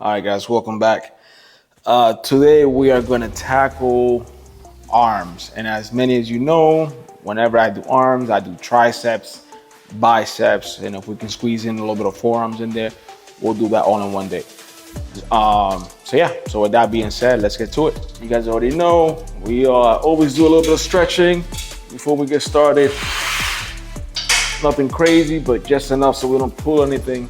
All right, guys, welcome back. Today we are going to tackle arms. And as many as you know, whenever I do arms, I do triceps, biceps, and if we can squeeze in a little bit of forearms in there, we'll do that all in one day. So with that being said, let's get to it. You guys already know, we always do a little bit of stretching before we get started. Nothing crazy, but just enough so we don't pull anything.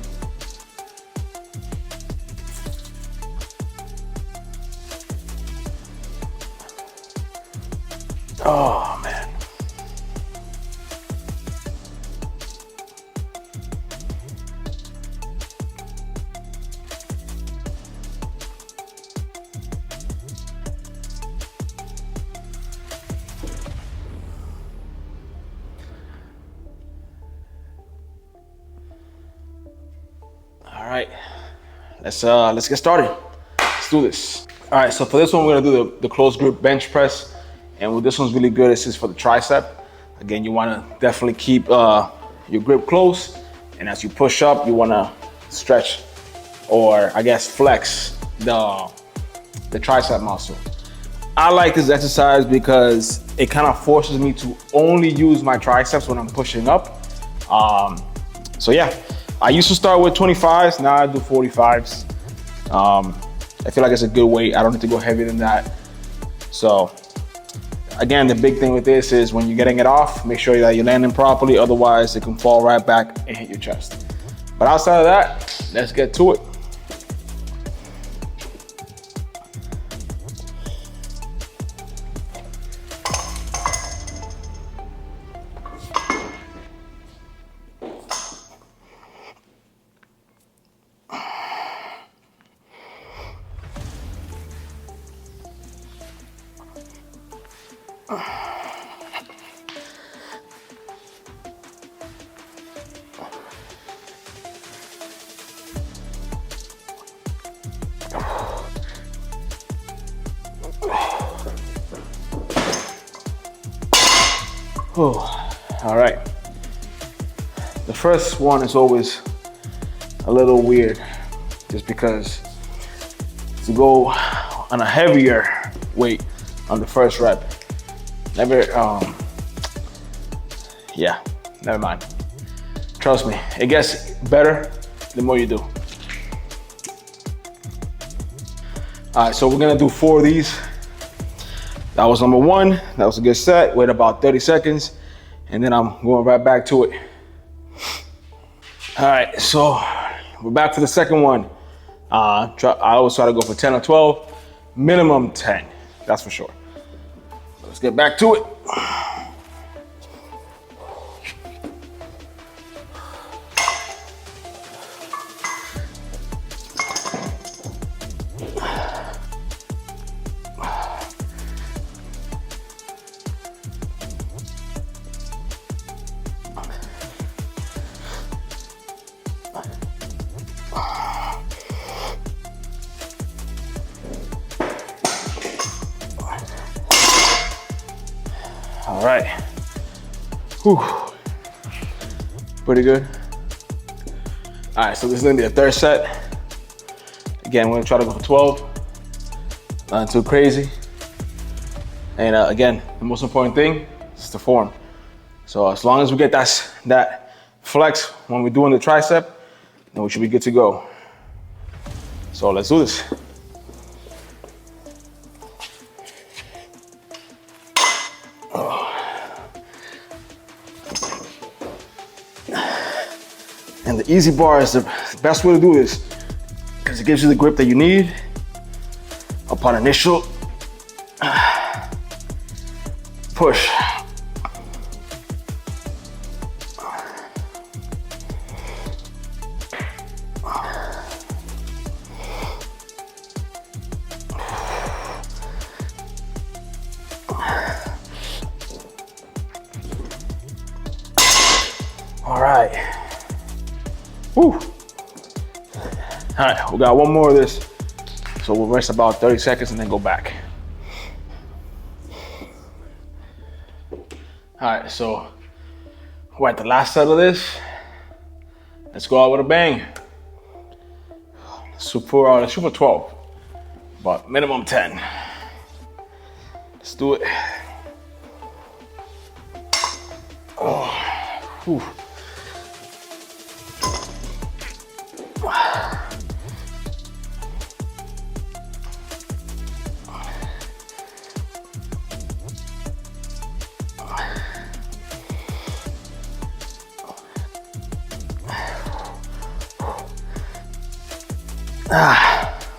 Oh, man. All right, let's get started. Let's do this. All right, so for this one, we're gonna do the closed grip bench press. And this one's really good. This is for the tricep. Again, you wanna definitely keep your grip close. And as you push up, you wanna stretch, or I guess flex the tricep muscle. I like this exercise because it kind of forces me to only use my triceps when I'm pushing up. So yeah, I used to start with 25s, now I do 45s. I feel like it's a good weight. I don't need to go heavier than that. So again, the big thing with this is when you're getting it off, make sure that you're landing properly, otherwise it can fall right back and hit your chest. But outside of that, let's get to it. Oh, all right. The first one is always a little weird just because to go on a heavier weight on the first rep, never mind. Trust me, it gets better the more you do. All right, so we're gonna do 4 of these. That was number 1. That was a good set. Wait about 30 seconds, and then I'm going right back to it. All right, so we're back to the second one. I always try to go for 10 or 12, minimum 10, that's for sure. Let's get back to it. All right, whew, pretty good. All right, so this is gonna be the third set. Again, we're gonna try to go for 12, not too crazy. And again, the most important thing is the form. So as long as we get that flex when we're doing the tricep, then we should be good to go. So let's do this. And the easy bar is the best way to do this because it gives you the grip that you need upon initial push. All right. Whew. All right, we got one more of this. So we'll rest about 30 seconds and then go back. All right, so we're at the last set of this. Let's go out with a bang. let's shoot for 12, but minimum 10. Let's do it. Oh, whew.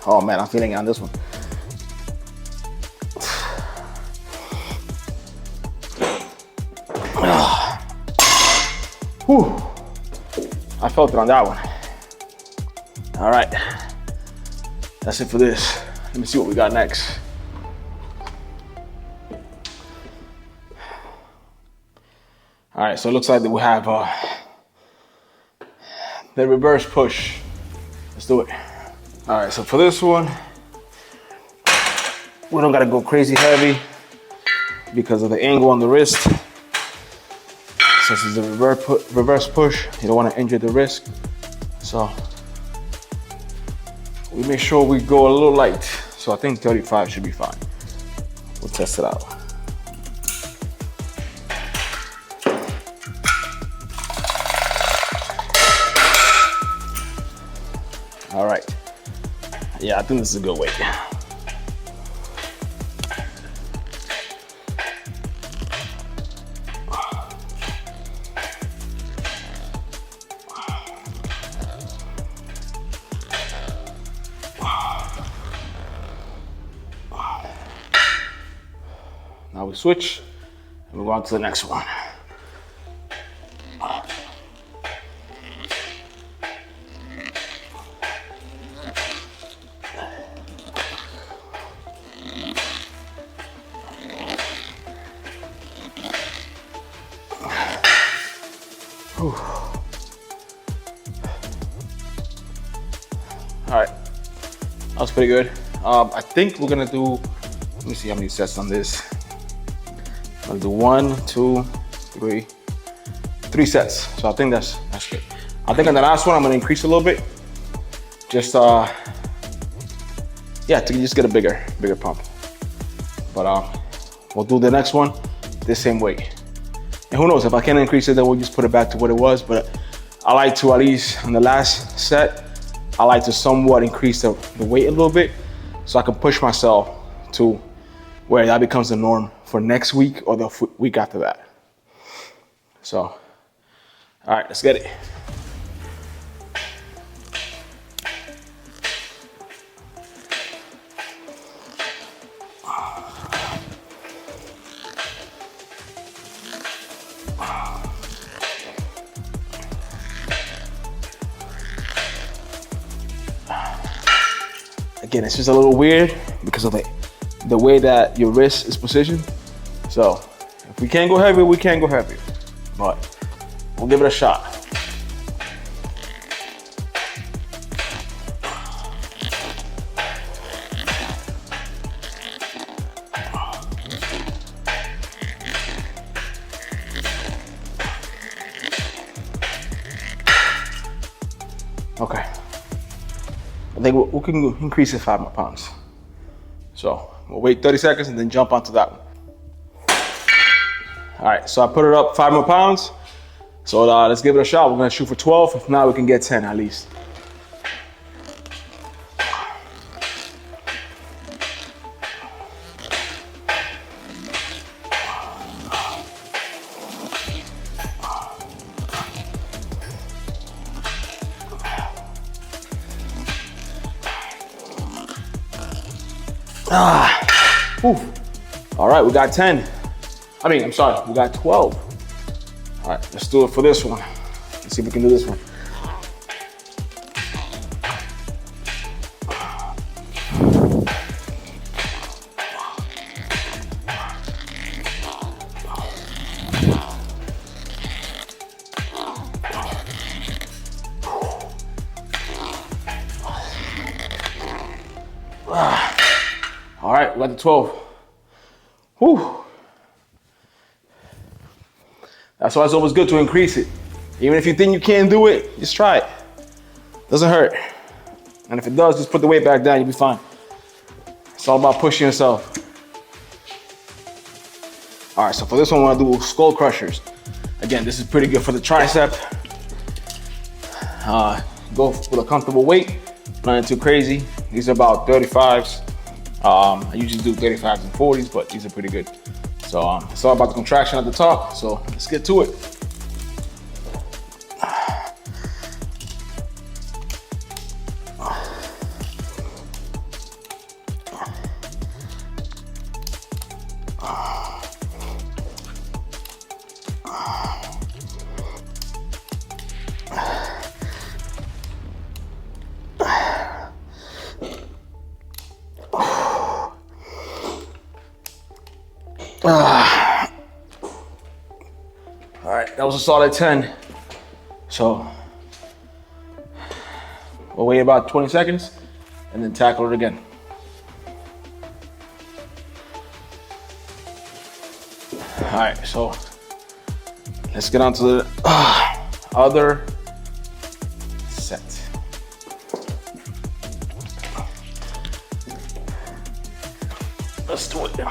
Oh man, I'm feeling it on this one. Whew. I felt it on that one. All right, that's it for this. Let me see what we got next. All right, so it looks like that we have the reverse push. Let's do it. All right, so for this one, we don't gotta go crazy heavy because of the angle on the wrist. Since it's a reverse push, you don't wanna injure the wrist. So we make sure we go a little light. So I think 35 should be fine. We'll test it out. All right. Yeah, I think this is a good weight. Now we switch and we go on to the next one. All right, that was pretty good. I think we're gonna do, let me see how many sets on this. I'll do 1, 2, 3, 3 sets. So I think that's good. I think on the last one, I'm gonna increase a little bit. Just, yeah, to just get a bigger pump. But we'll do the next one the same way. And who knows, if I can increase it, then we'll just put it back to what it was. But I like to, at least on the last set, I like to somewhat increase the weight a little bit so I can push myself to where that becomes the norm for next week or the week after that. So, all right, let's get it. Again, it's just a little weird because of the way that your wrist is positioned. So if we can't go heavy, we can't go heavy, but we'll give it a shot. Okay. I think we can increase it 5 more pounds. So we'll wait 30 seconds and then jump onto that one. All right, so I put it up 5 more pounds. So let's give it a shot. We're gonna shoot for 12. If not, we can get 10 at least. All right, we got 10. I'm sorry, we got 12. All right, let's do it for this one. Let's see if we can do this one. All right, we got the 12. Whew. That's why it's always good to increase it. Even if you think you can't do it, just try it. Doesn't hurt. And if it does, just put the weight back down, you'll be fine. It's all about pushing yourself. All right, so for this one, we're gonna do skull crushers. Again, this is pretty good for the tricep. Go with a comfortable weight, nothing too crazy. These are about 35s. I usually do 35s and 40s, but these are pretty good. So it's all about the contraction at the top. So let's get to it. All right, that was a solid 10. So we'll wait about 20 seconds and then tackle it again. All right, so let's get on to the other set. Let's do it now.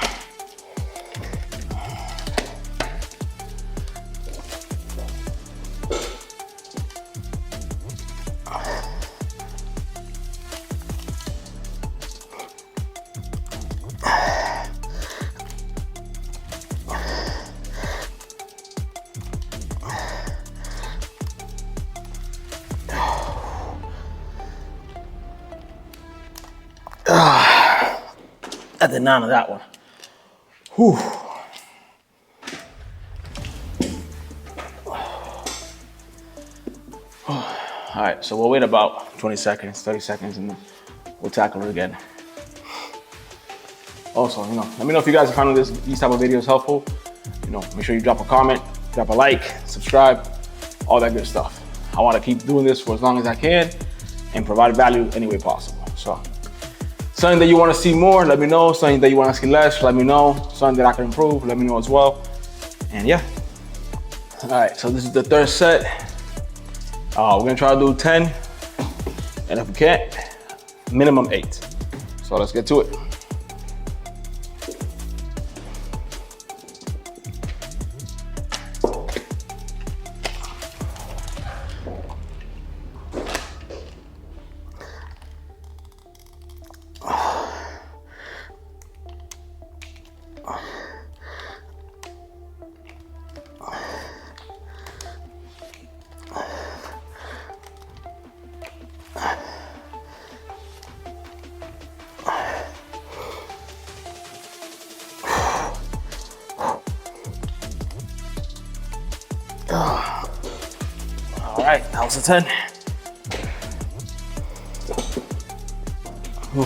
I did none of that one. Whew. All right, so we'll wait about 20 seconds, 30 seconds, and then we'll tackle it again. Also, let me know if you guys are finding these type of videos helpful. Make sure you drop a comment, drop a like, subscribe, all that good stuff. I want to keep doing this for as long as I can and provide value any way possible. So, something that you want to see more, let me know. Something that you want to see less, let me know. Something that I can improve, let me know as well. And yeah. All right, so this is the third set. We're gonna try to do 10, and if we can't, minimum 8. So let's get to it. All right, that was a 10. Whew.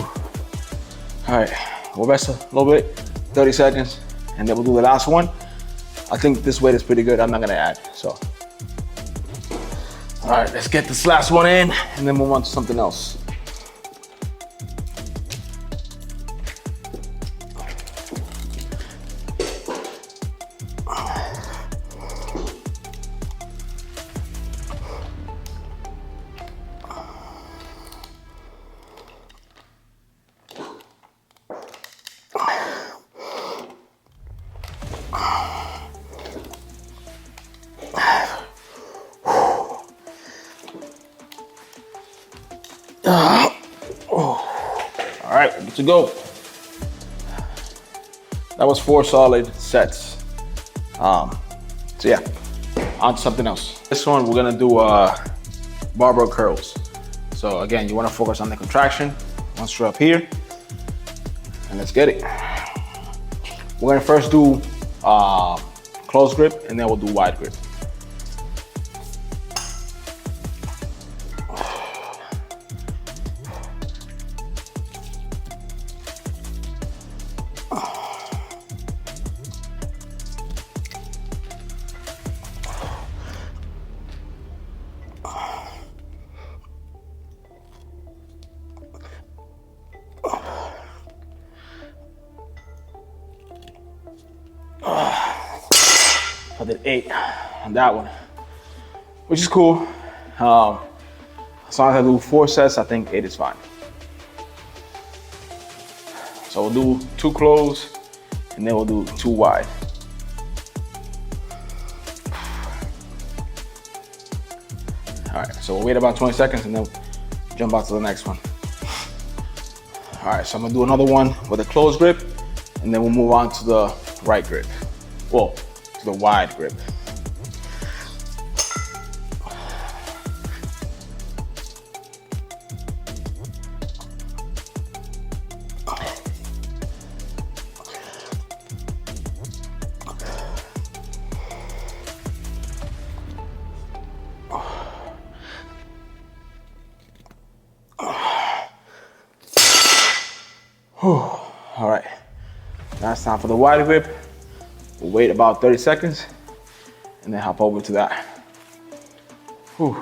All right, we'll rest a little bit, 30 seconds, and then we'll do the last one. I think this weight is pretty good. I'm not gonna add, so. All right, let's get this last one in and then move on to something else. All right, good to go. That was 4 solid sets. So yeah, on to something else. This one we're gonna do barbell curls. So again, you wanna focus on the contraction once you're up here, and let's get it. We're gonna first do close grip, and then we'll do wide grip. I did 8 on that one, which is cool. As long as I do 4 sets, I think 8 is fine. So we'll do 2 close, and then we'll do 2 wide. All right, so we'll wait about 20 seconds and then jump out to the next one. All right, so I'm gonna do another one with a closed grip, and then we'll move on to the right grip. Well, to the wide grip. All right, now it's time for the wide grip. We'll wait about 30 seconds and then hop over to that. Whew.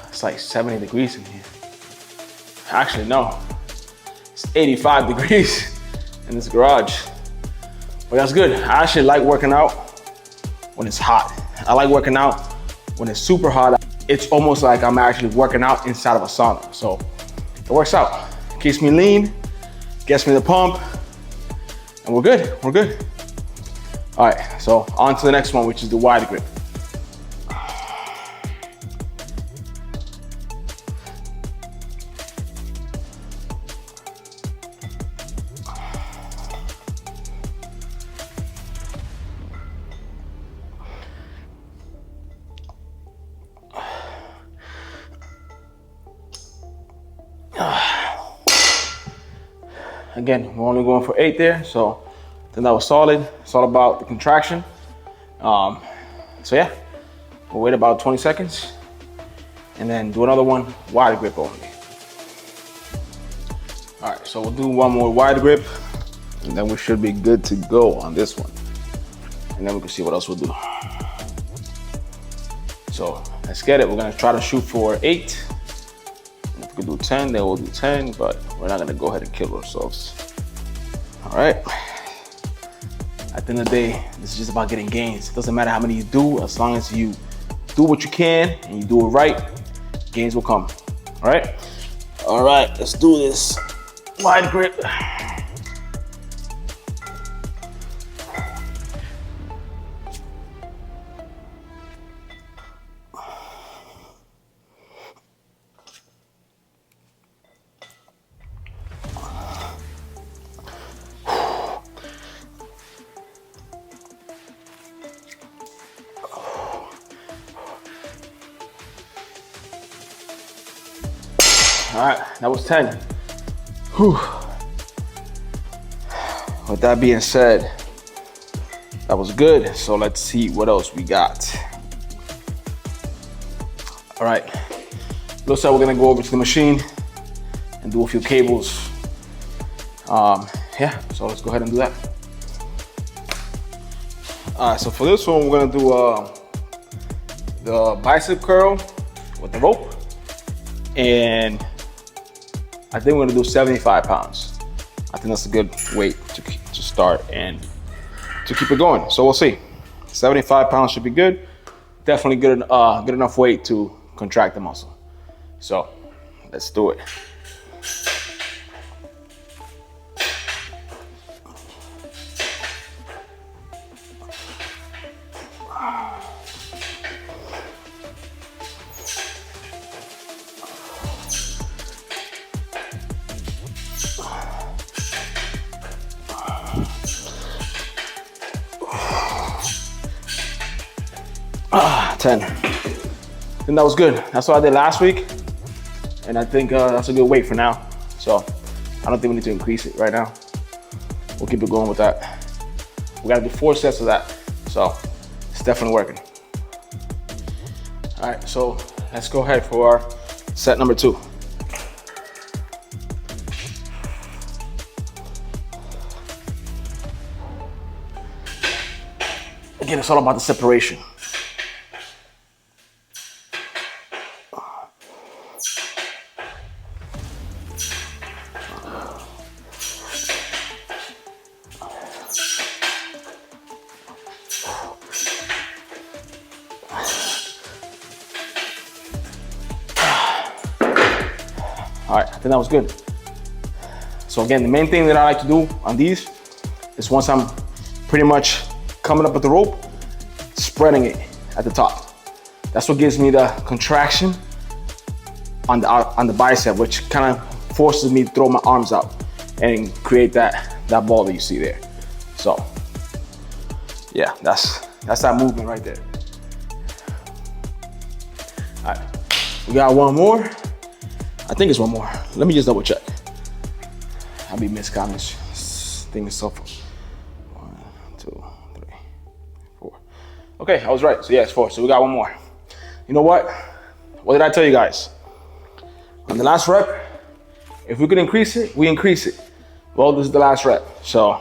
It's like 70 degrees in here. Actually, no, it's 85 degrees in this garage. But that's good. I actually like working out when it's hot. I like working out when it's super hot. It's almost like I'm actually working out inside of a sauna. So it works out. Keeps me lean, gets me the pump, and we're good, we're good. All right, so on to the next one, which is the wide grip. Again, we're only going for 8 there, so then that was solid. It's all about the contraction. So yeah, we'll wait about 20 seconds and then do another one, wide grip only. All right, so we'll do one more wide grip and then we should be good to go on this one. And then we can see what else we'll do. So let's get it. We're gonna try to shoot for 8. If we can do 10, then we'll do 10, but we're not gonna go ahead and kill ourselves. All right. At the end of the day, this is just about getting gains. It doesn't matter how many you do, as long as you do what you can and you do it right, gains will come. All right. All right, let's do this. Wide grip. All right, that was 10. Whew. With that being said, that was good. So let's see what else we got. All right, looks like we're gonna go over to the machine and do a few cables. Yeah, so let's go ahead and do that. All right, so for this one, we're gonna do the bicep curl with the rope. And I think we're gonna do 75 pounds. I think that's a good weight to start and to keep it going. So we'll see. 75 pounds should be good. Definitely good enough weight to contract the muscle. So let's do it. Ah, 10. I think that was good. That's what I did last week. And I think that's a good weight for now. So I don't think we need to increase it right now. We'll keep it going with that. We gotta do 4 sets of that. So it's definitely working. All right, so let's go ahead for our set number 2. Again, it's all about the separation. All right, I think that was good. So again, the main thing that I like to do on these is once I'm pretty much coming up with the rope, spreading it at the top. That's what gives me the contraction on the bicep, which kind of forces me to throw my arms out and create that ball that you see there. So yeah, that's that movement right there. All right, we got one more. I think it's one more. Let me just double check. I'll be miscounting this thing is so far. 1, 2, 3, 4. Okay, I was right. So yeah, it's 4. So we got one more. You know what? What did I tell you guys? On the last rep, if we could increase it, we increase it. Well, this is the last rep. So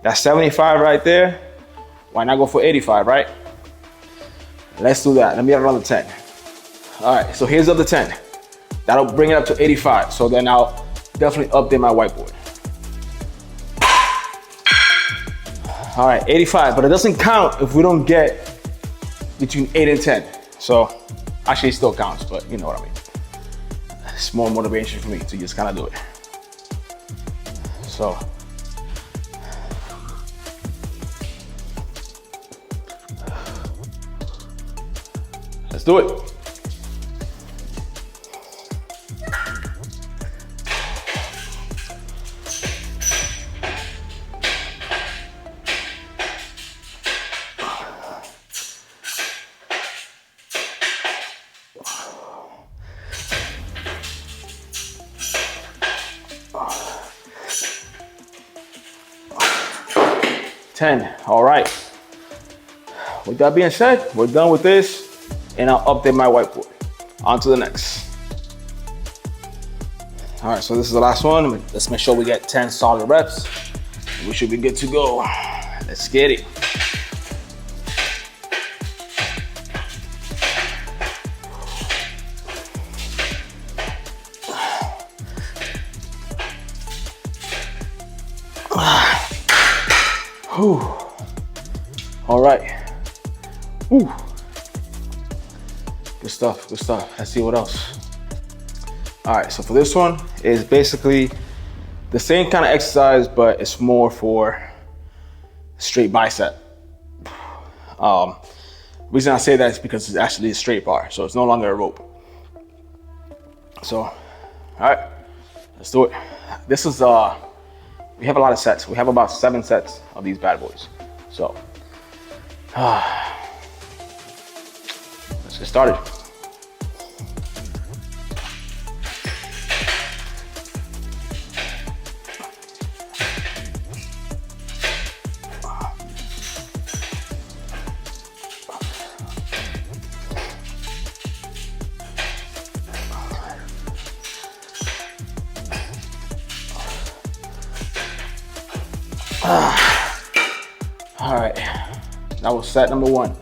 that's 75 right there. Why not go for 85, right? Let's do that. Let me get another 10. All right, so here's the other 10. That'll bring it up to 85. So then I'll definitely update my whiteboard. All right, 85, but it doesn't count if we don't get between 8 and 10. So actually it still counts, but you know what I mean. It's more motivation for me to just kind of do it. So let's do it. All right. With that being said, we're done with this, and I'll update my whiteboard. On to the next. All right, so this is the last one. Let's make sure we get 10 solid reps. We should be good to go. Let's get it. Whew. All right. Whew. Good stuff, good stuff. Let's see what else. All right, so for this one, it's basically the same kind of exercise, but it's more for straight bicep. Reason I say that is because it's actually a straight bar, so it's no longer a rope. So, all right, let's do it. This is, we have a lot of sets. We have about 7 sets of these bad boys. So, let's get started. All right, that was set number 1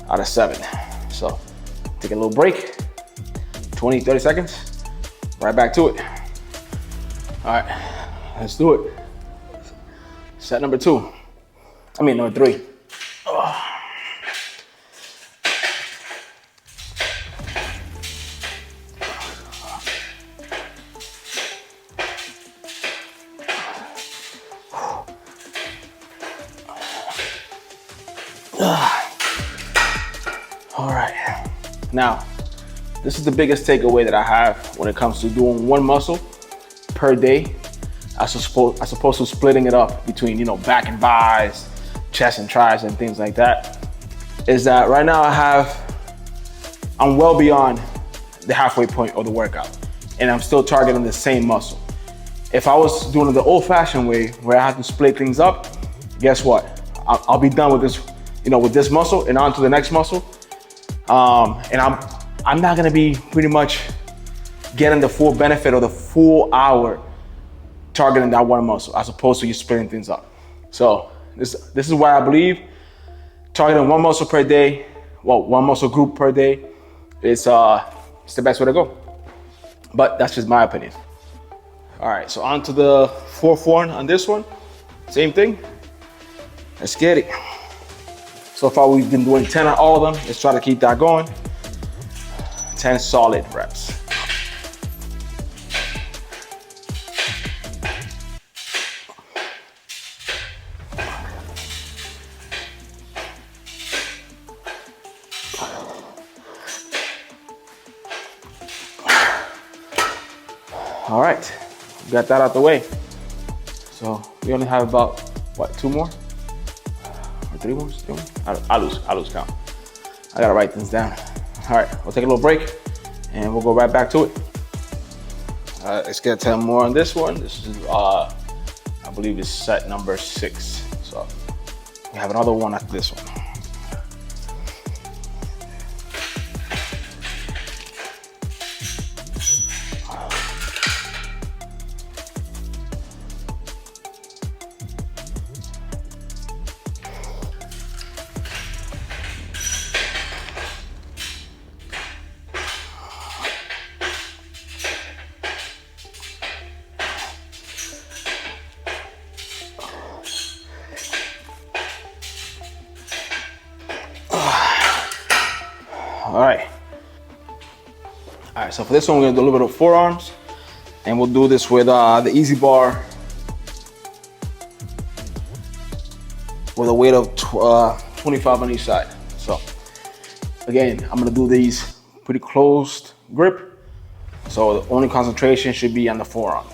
out of 7. So take a little break, 20, 30 seconds, right back to it. All right, let's do it. Set number 2, number 3. All right, now this is the biggest takeaway that I have when it comes to doing one muscle per day as opposed to splitting it up between, back and buys, chest and triceps and things like that, is that right now I'm well beyond the halfway point of the workout and I'm still targeting the same muscle. If I was doing it the old-fashioned way where I have to split things up, guess what? I'll be done with this, with this muscle and on to the next muscle. And I'm not gonna be pretty much getting the full benefit of the full hour targeting that one muscle as opposed to you splitting things up. So this is why I believe targeting one muscle per day, one muscle group per day, it's the best way to go. But that's just my opinion. All right, so on to the 4th one on this one. Same thing. Let's get it. So far we've been doing 10 on all of them. Let's try to keep that going. 10 solid reps. All right, we got that out the way. So we only have about, what, 2 more? Or 3 more? I lose count. I gotta write things down. All right, we'll take a little break and we'll go right back to it. All right, let's get 10 more on this one. This is, I believe it's set number 6. So we have another one after this one. All right, so for this one, we're gonna do a little bit of forearms, and we'll do this with the easy bar with a weight of 25 on each side. So again, I'm gonna do these pretty closed grip, so the only concentration should be on the forearms.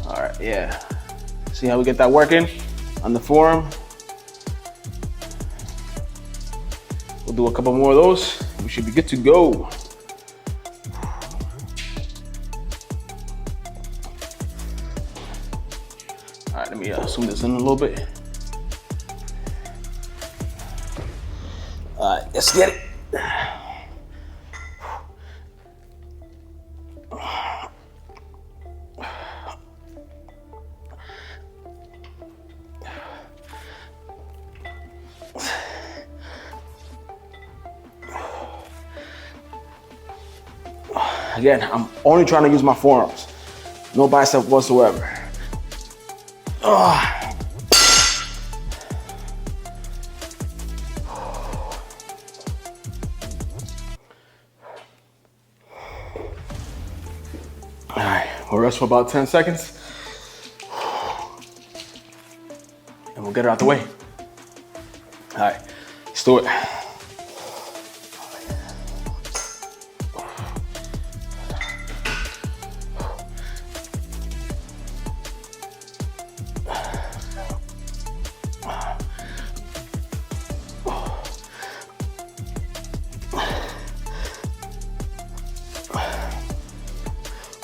All right, yeah. See how we get that working on the forearm? We'll do a couple more of those. We should be good to go. All right, let me zoom this in a little bit. All right, let's get it. Again, I'm only trying to use my forearms. No bicep whatsoever. All right, we'll rest for about 10 seconds. And we'll get it out the way. All right, let's do it.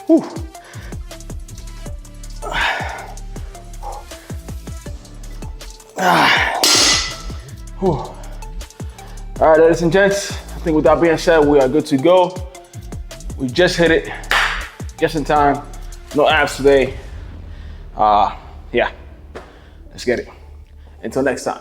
Whew. Whew. All right, ladies and gents, I think with that being said, we are good to go. We just hit it, just in time. No abs today. Yeah, let's get it. Until next time.